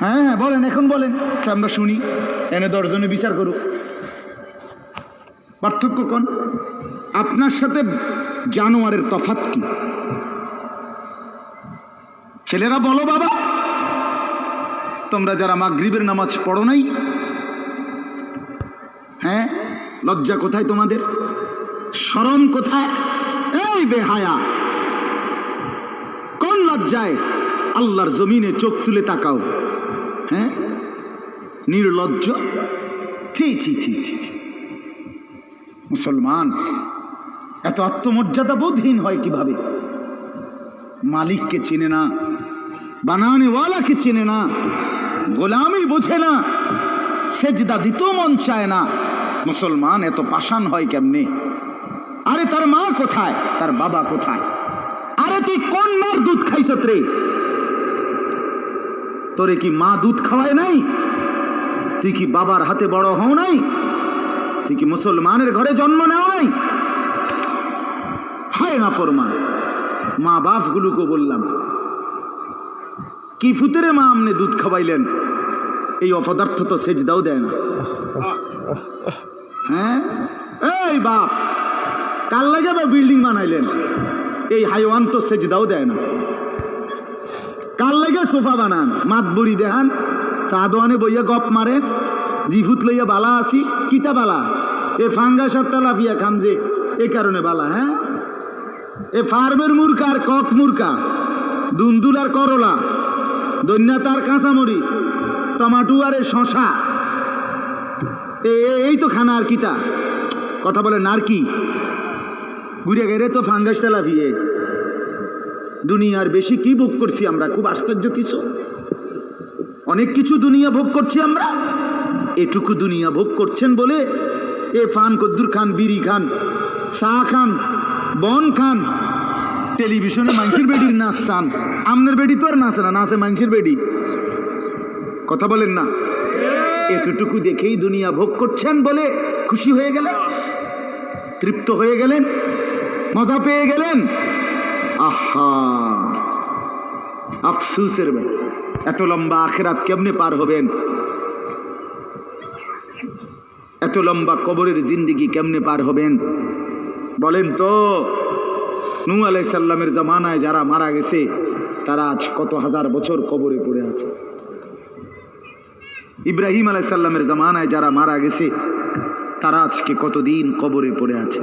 হ্যাঁ হ্যাঁ বলেন, এখন বলেন, আমরা শুনি। এনে 10 জনে বিচার করুক। পার্থক্য কোন? আপনার সাথে জানোয়ারের তফাৎ কি? ছেলেরা বলো বাবা, তোমরা যারা মাগরিবের নামাজ পড়ো নাই, হ্যাঁ, লজ্জা কোথায় তোমাদের? শরম কোথায়? এই বেহায়া, কোন লজ্জায় আল্লাহর জমিনে চোখ তুলে তাকাও? হ্যাঁ, নির্লজ্জ। ছি ছি ছি ছি ছি। মুসলমান এত আত্মমর্যাদা বোধহীন হয় কিভাবে? মালিককে চেনে না, বানানেওয়ালাকে চেনে না, গোলামি বোঝে না, সেজদা দিতেও মন চায় না। মুসলমান এত পাষাণ হয় কেমনে? আরে তার মা কোথায়, তার বাবা কোথায়? আরে তুই কোন মার দুধ খাইছ রে? তোরে কি মা দুধ খাওয়ায় নাই? তুই কি বাবার হাতে বড় হও নাই? তুই কি মুসলমানের ঘরে জন্ম নেও নাই? হয় না ফরমান। মা বাপ গুলোকে বললাম, কি ফুতেরে মা আমনে দুধ খাওয়াইলেন? এই অপদার্থ তো সেজদাও দেয় না। হ্যাঁ, এই বাপ, কাল লাগে বা বিল্ডিং বানাইলেন? এই হাইওয়ান তো সেজদাও দেয় না। কাল লাগে সোফা বানান, মাতবুরি দেখান, চা দোয়ানে বইয়া গপ মারেন, জিফুত লইয়া বালা আসি, কিতা বালা? এ ফাঙ্গাস আর তেলাপিয়া খান যে, এ কারণে বালা। হ্যাঁ, এ ফার্মের মুরকা আর কক মুরকা, দুন্দুল আর করলা, দন্যা তার কাঁচামরিচ, টমাটো আর শশা, এই তো খানা। আর কিতা কথা বলে? নারকি ঘুরে গেলে তো ফাঙ্গাস তেলাপিয়ে। দুনিয়ার বেশি কি ভোগ করছি আমরা? খুব আশ্চর্য কিছু, অনেক কিছু দুনিয়া ভোগ করছি আমরা। এটুকু দুনিয়া ভোগ করছেন বলে এ ফান কদ্দুর খান, বিড়ি খান, চা খান, বন খান, টেলিভিশনে মানুষের বেডির নাচ চান। আমনের বেডি তো আর নাচে না, নাচে মানুষের বেডি। কথা বলেন না? এতটুকু দেখেই দুনিয়া ভোগ করছেন বলে খুশি হয়ে গেলেন, তৃপ্ত হয়ে গেলেন, মজা পেয়ে গেলেন। আহা, আফসুসের ব্যাপার। এত লম্বা আখিরাত কেমনে পার হবেন? এত লম্বা কবরের জিন্দেগি কেমনে পার হবেন বলেন তো? নূহ আলাইহিস সালামের জামানায় যারা মারা গেছে, তারা আজ কত হাজার বছর কবরে পড়ে আছে। ইব্রাহিম আলাইহিস সালামের জামানায় যারা মারা গেছে, তারা আজকে কতদিন কবরে পড়ে আছে।